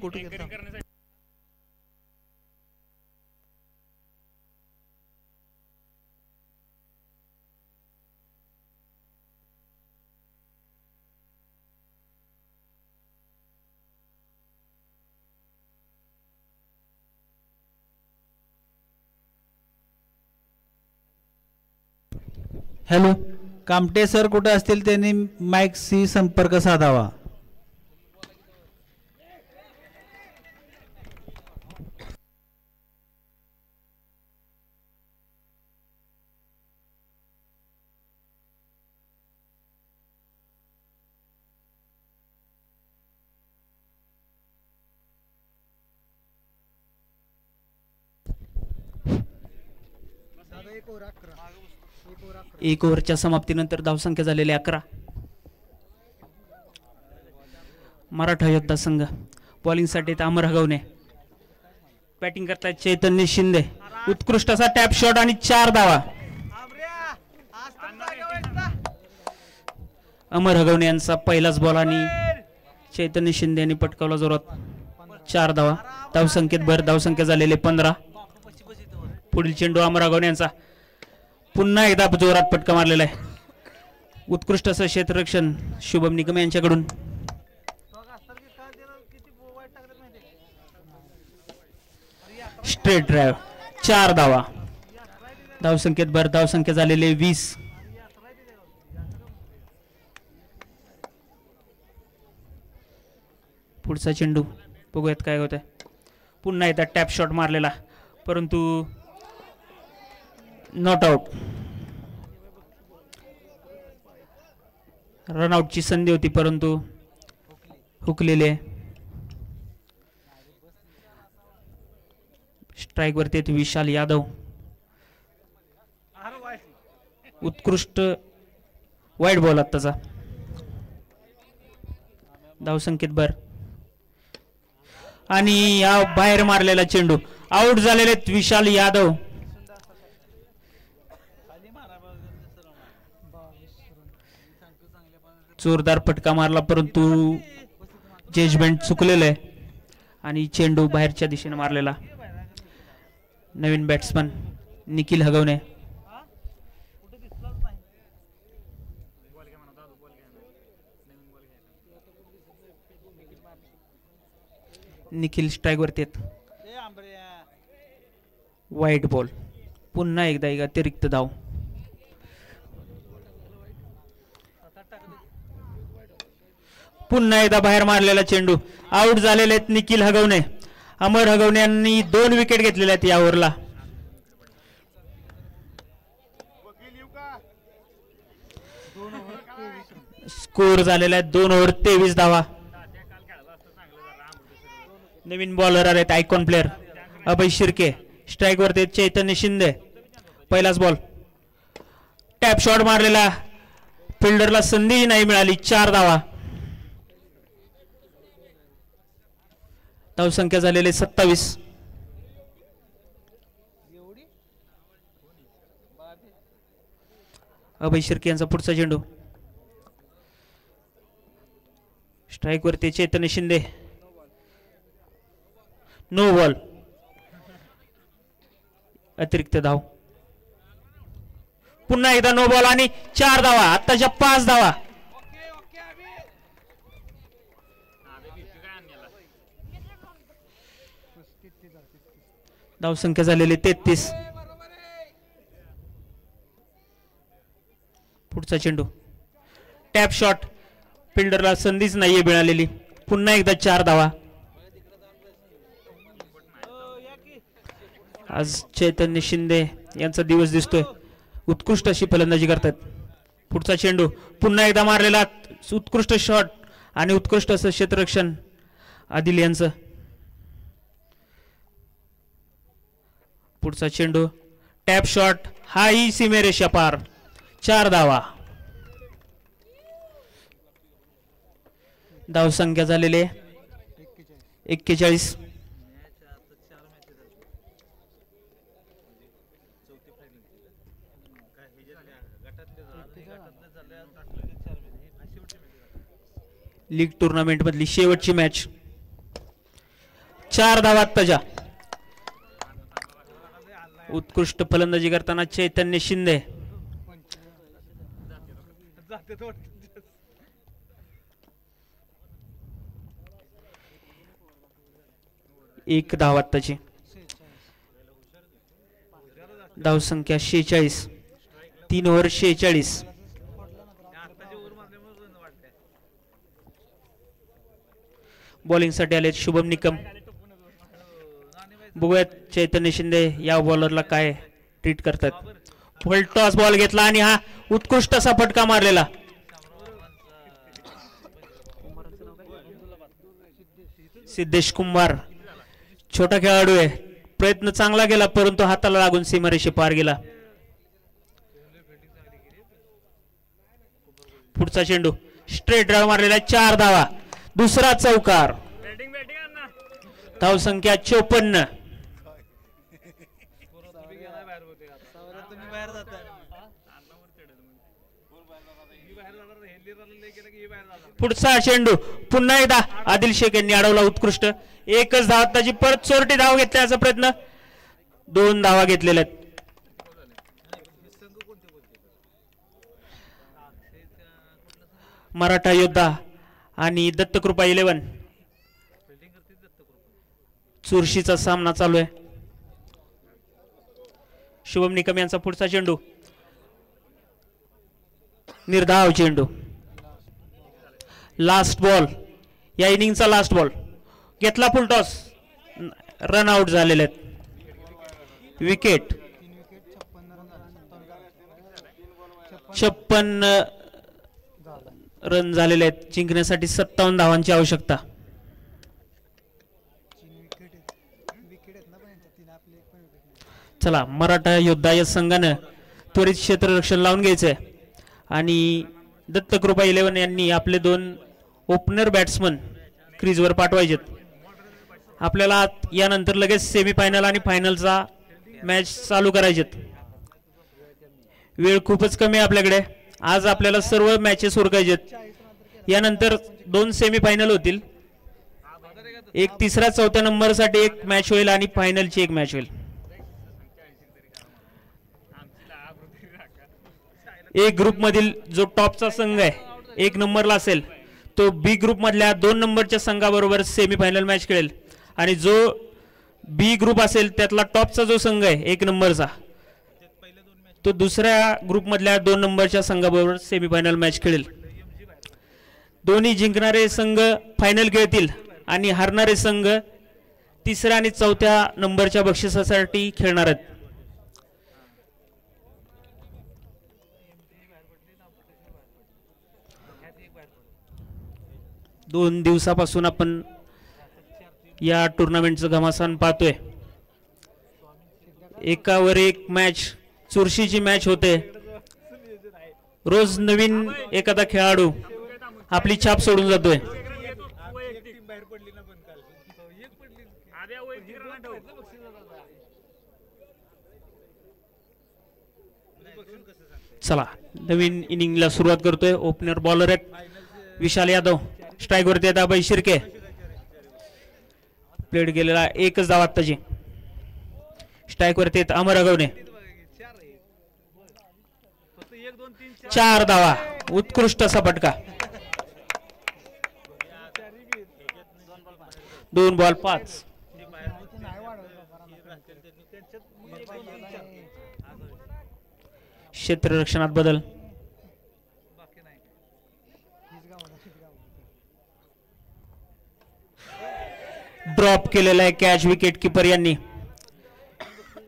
कुठे गेला? Hello, Kamte sir कुठे असतील त्यांनी माईकशी संपर्क साधावा. एक ओव्हरच्या समाप्तीनंतर धावसंख्या झालेली 11. मराठा योद्धा संघ बॉलिंगसाठी अमर हगवणे, बॅटिंग करतायत चैतन्य शिंदे. उत्कृष्ट असा टॅप शॉट आणि 4 धावा. अमर हगवणे यांचा पहिलाच बॉल आणि चैतन्य शिंदे यांनी पटकावला जोरात 4 धावा. धावसंख्येत भर, धावसंख्या झालेले 15. पुढील चेंडू अमर हगवणे यांचा, पुन्हा एकदा जोरात पटका मारलेला आहे. उत्कृष्ट असं क्षेत्ररक्षण शुभम निकम यांच्याकडून. स्ट्रेट ड्राइव्ह, 4 धावा. धावसंख्येत भर, धावसंख्या झालेले 20. पुढचा चेंडू बघूयात काय होत आहे. पुन्हा एकदा टॅप शॉट मारलेला, परंतु नॉट आउट. रनआउटची संधी होती परंतु हुकलेले. स्ट्राइक वरती विशाल यादव. उत्कृष्ट वाईट बॉल आत्ताचा. धावसंख्येत भर आणि या बाहेर मारलेला चेंडू. आउट झालेले विशाल यादव. जोरदार फटका मारला परंतु जजमेंट चुकलेलं आहे आणि चेंडू बाहेरच्या दिशेने मारलेला. नवीन बॅट्समन निखिल हगवणे. निखिल स्ट्राइक वरती आहेत. वाईट बॉल. पुन्हा एकदा एक अतिरिक्त धाव. पुन्हा एकदा बाहेर मारलेला चेंडू. आउट झालेले आहेत निखिल हगवणे. अमर हगवणे यांनी 2 विकेट घेतलेल्या आहेत या ओव्हरला. स्कोर झालेला आहे 2 ओव्हर 23 धावा. नवीन बॉलर आहेत आयकॉन प्लेअर अभय शिर्के. स्ट्राइक वरती चैतन्य शिंदे. पहिलाच बॉल. टॅप शॉट मारलेला, फिल्डरला संधी नाही मिळाली. 4 धावा. धावसंख्या झालेले 27. अभय शिर्के यांचा पुढचा चेंडू. स्ट्राइक वरती चैतन्य शिंदे. No ball. अतिरिक्त धाव. पुन्हा एकदा नो बॉल आणि 4 धावा. आत्ताच्या 5 धावा. धावसंख्या झालेली 33. पुढचा चेंडू. Tap shot. फिल्डरला संधीच नाहीये मिळालेली. पुन्हा एकदा 4 धावा. आज चैतन्य शिंदे यांचा दिवस दिसतोय. उत्कृष्ट अशी फलंदाजी करतात. पुढचा चेंडू. पुन्हा एकदा मारलेला उत्कृष्ट शॉट आणि उत्कृष्ट असं क्षेत्ररक्षण आदिल यांचं. पुढचा चेंडू. Tap shot. हाही सीमेरेषा पार. 4 धावा. धावसंख्या झालेले 41. लीग टुर्नामेंट मधली शेवटची मॅच. 4 धावा आत्ताच्या. उत्कृष्ट फलंदाजी करताना चैतन्य शिंदे. एक धाव आत्ताची. धावसंख्या 46. 3 ओव्हर 46. बॉलिंग साठी आले शुभम निकम. बघूयात चैतन्य शिंदे या बॉलरला काय ट्रीट करतात. फुल टॉस बॉल घेतला आणि हा उत्कृष्ट असा फटका मारलेला. सिद्धेश कुंभार छोटा खेळाडू आहे. प्रयत्न चांगला केला परंतु हाताला लागून सीमारेषे पार गेला. पुढचा चेंडू स्ट्रेट ड्राइव्ह मारलेला 4 धावा. दुसरा चौकार. धावसंख्या 54. पुढचा चेंडू पुन्हा एकदा आदिल शेख यांनी अडवला. उत्कृष्ट. एकच धाव आताची. परत चोरटी धाव घेतल्याचा प्रयत्न. 2 धावा घेतलेल्या आहेत. मराठा योद्धा आणि दत्तकृपा 11 चुरशीचा सामना चालू आहे. शुभम निकम यांचा पुढचा चेंडू. निर्धाव चेंडू. Last ball. या इनिंगचा लास्ट बॉल घेतला. फुल टॉस. रन आउट झालेले आहेत. विकेट. 56 रन झालेले आहेत. जिंकण्यासाठी 57 धावांची आवश्यकता. चला मराठा योद्धा या संघानं त्वरित क्षेत्ररक्षण लावून घ्यायचंय आणि दत्तकृपा 11 यांनी आपले 2 ओपनर बॅट्समन क्रीजवर पाठवायचेत. आपल्याला यानंतर लगेच सेमीफायनल आणि फायनलचा मॅच चालू करायचेत. वेळ खूपच कमी आहे आपल्याकडे. आज आपल्याला सर्व मॅचेस उरकायचेत. यानंतर 2 सेमीफायनल होतील. एक 3रा 4थ्या नंबरसाठी एक मॅच होईल आणि फायनलची एक मॅच होईल. एक ग्रुप मधील जो टॉपचा संघ आहे 1 नंबरला असेल तो बी ग्रुप मधल्या 2 नंबरच्या संघाबरोबर सेमीफायनल मॅच खेळेल आणि जो बी ग्रुप असेल त्यातला टॉपचा जो संघ आहे 1 नंबरचा तो दुसऱ्या ग्रुप मधल्या 2 नंबरच्या संघाबरोबर सेमीफायनल मॅच खेळेल. दोन्ही जिंकणारे संघ फायनल खेळतील आणि हारणारे संघ 3ऱ्या आणि 4थ्या नंबरच्या बक्षिसासाठी खेळणार आहेत. दोन दिवसापासून आपण या टुर्नामेंटचं घमासान पाहतोय. एकावर एक मॅच चुरशीची मॅच होते. रोज नवीन एखादा खेळाडू आपली छाप सोडून जातोय. चला नवीन इनिंगला सुरुवात करतोय. ओपनर बॉलर आहेत विशाल यादव. स्ट्राइक वरती येतात अभय शिर्के. प्लेड गेलेला एकच धाव आत्ताची. स्ट्राइक वरती येत अमर अगवणे. 4 धावा. उत्कृष्ट असा फटका. 2 बॉल 5. क्षेत्ररक्षणात बदल. ड्रॉप केलेला आहे कॅच. विकेट किपर यांनी.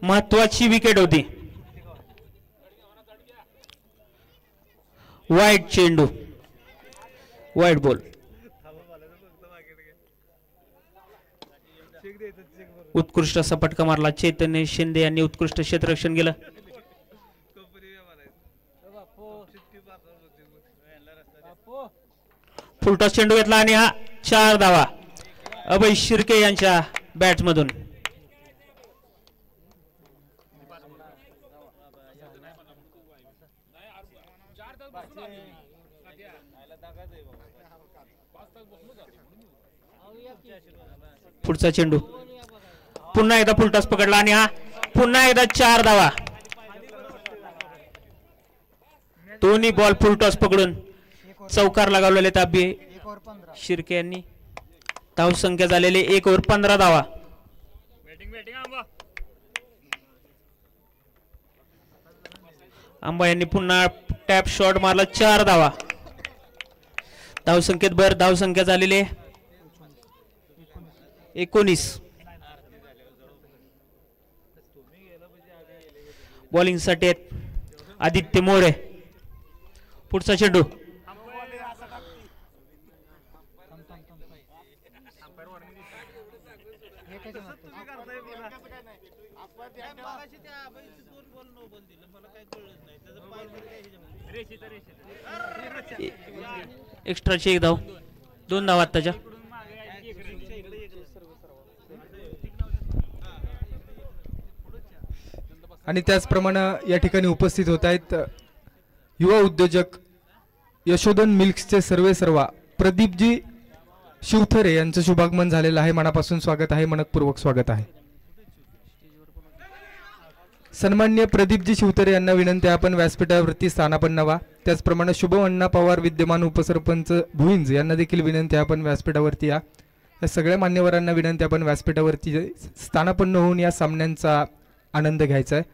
महत्वाची विकेट होती. वाईट चेंडू. वाईट बॉल. उत्कृष्ट असा फटका मारला. चैतन्य शिंदे यांनी उत्कृष्ट क्षेत्ररक्षण केलं. फुलटॉस चेंडू घेतला आणि हा 4 धावा अभय शिर्के यांच्या बॅटमधून. पुढचा चेंडू पुन्हा एकदा फुलटॉस पकडला आणि हा पुन्हा एकदा 4 धावा. दोन्ही बॉल फुलटॉस पकडून चौकार लगावलेले ताबे शिर्के यांनी. धावसंख्या झालेले 1 ओव्हर 15 धावा. आंबा यांनी पुन्हा टॅप शॉट मारला 4 धावा. धावसंख्येत भर. धावसंख्या झालेली 19. बॉलिंग साठी आदित्य मोरे. पुढचा चेंडू एक्स्ट्राची 1 धाव. 2 धावा आत्ताच्या. आणि त्याचप्रमाणे या ठिकाणी उपस्थित होत आहेत युवा उद्योजक यशोधन मिल्क्सचे सर्वेसर्वा प्रदीपजी शिवथरे यांचं शुभागमन झालेलं आहे. मनापासून स्वागत आहे, मनपूर्वक स्वागत आहे. सन्माननीय प्रदीपजी शिवथरे यांना विनंती आहे आपण व्यासपीठावरती स्थानापन्न व्हा. त्याचप्रमाणे शुभम अण्णा पवार विद्यमान उपसरपंच भुईंज यांना देखील विनंती आहे आपण व्यासपीठावरती या. या सगळ्या मान्यवरांना विनंती आपण व्यासपीठावरती स्थानापन्न होऊन या सामन्यांचा आनंद घ्यायचा आहे.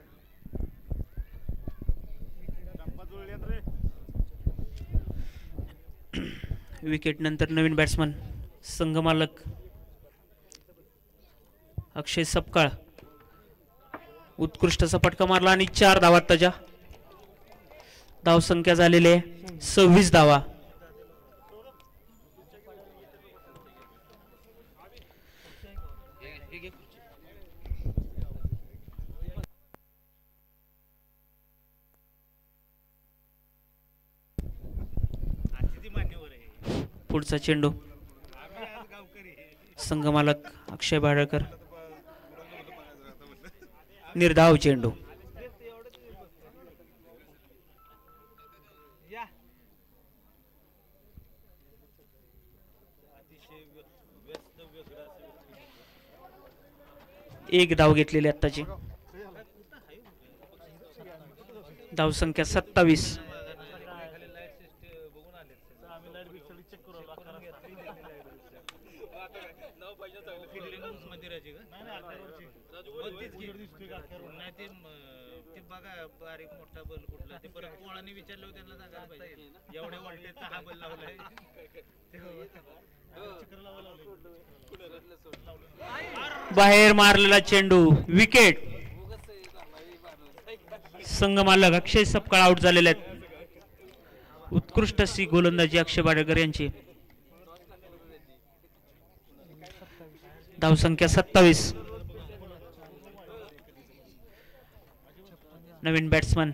विकेट नंतर नवीन बॅट्समन संघमालक अक्षय सपकाळ उत्कृष्ट असा फटका मारला आणि 4 धावा त्याच्या. धावसंख्या झालेले 26 धावा. पुढचा चेंडू संघमालक अक्षय बाळकर. निर्धाव चेंडू. एक धाव घेतलेली आत्ताची. धावसंख्या 27. बाहेर मारलेला चेंडू. विकेट. संघमालक अक्षय सपकाळ आउट झालेले आहेत. उत्कृष्ट अशी गोलंदाजी अक्षय बाळकर यांची. धावसंख्या 27. नवीन batsman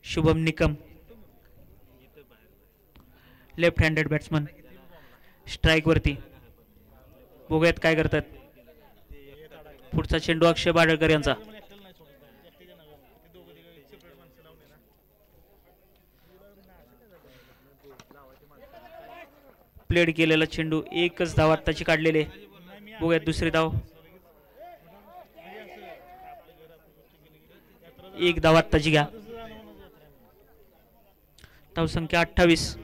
Shubham Nikam left handed batsman strike वरती. बघूयात काय करतात. पुढचा चेंडू अक्षय बाळकर यांचा. प्लेड केलेला चेंडू. एकच धाव आत्ताची काढलेले. बघूयात दुसरी धाव. एक धाव आत्ताची घ्या. धावसंख्या 28.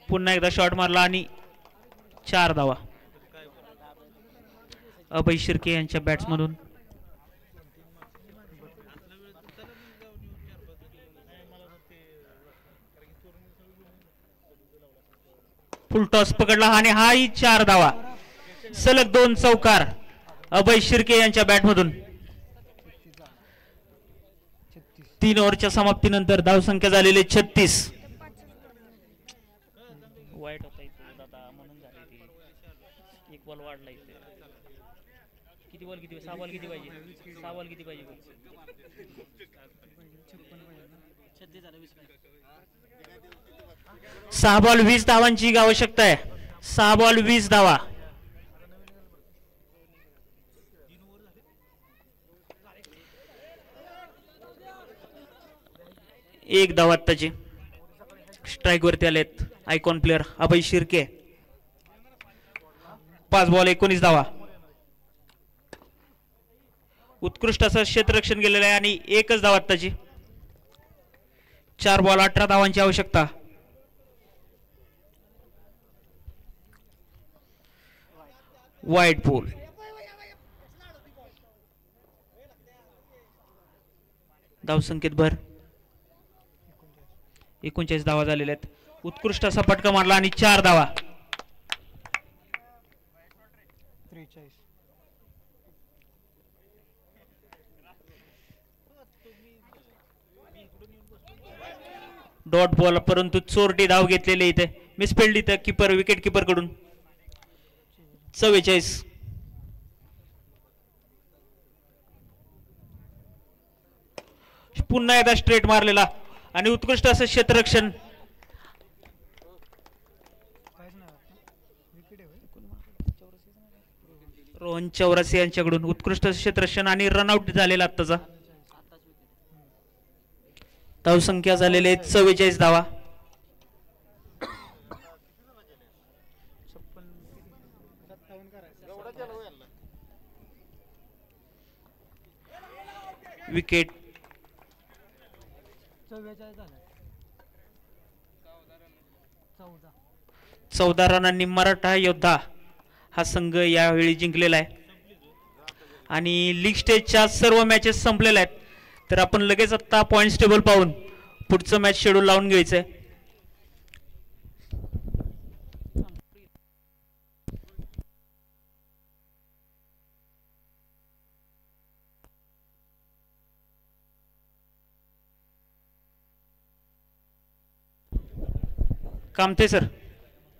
पुन्हा एकदा शॉट मारला आणि 4 धावा. अभय शिर्के यांच्या बॅट्समधून. फुल टॉस पकडला आणि हाही 4 धावा. सलग 2 चौकार अभय शिर्के यांच्या बॅटमधून. 3 ओव्हरच्या समाप्तीनंतर धावसंख्या झालेली 36. वाईट होता इथे दादा म्हणून झाले ते. एक बॉल वाढला इथे. किती बॉल किती 6 बॉल किती पाहिजे 6 बॉल किती पाहिजे 6 बॉल 20 धावांची आवश्यकता आहे. 6 बॉल 20 धावा. एक धाव आत्ताची. स्ट्राईक वरती आलेत आयकॉन प्लेअर अभय शिर्के. 5 बॉल 19 धावा. उत्कृष्ट असं क्षेत्ररक्षण गेलेलं आहे आणि एकच धाव आत्ताची. 4 बॉल 18 धावांची आवश्यकता. Wide ball. धाव संकेत भर. 39 धावा झालेल्या आहेत. उत्कृष्ट असा फटका मारला आणि 4 धावा. डॉट बॉल परंतु चोरटी धाव घेतलेले इथे. मिसफिल्ड इथे किपर विकेट किपर कडून. 44. पुन्हा एकदा स्ट्रेट मारलेला आणि उत्कृष्ट असं क्षेत्ररक्षण. रोहन चौरासी यांच्याकडून उत्कृष्ट क्षेत्ररक्षण आणि रनआउट झालेला आत्ताचा. धाव संख्या झालेले 44 धावा. विकेट 14 रनांनी मराठा योद्धा हा संघ यावेळी जिंकलेला आहे आणि लीग स्टेजच्या सर्व मॅचेस संपलेल्या आहेत. तर आपण लगेच आता पॉइंट्स टेबल पाहून पुढचं मॅच शेड्यूल लावून घ्यायचंय. कामते सर.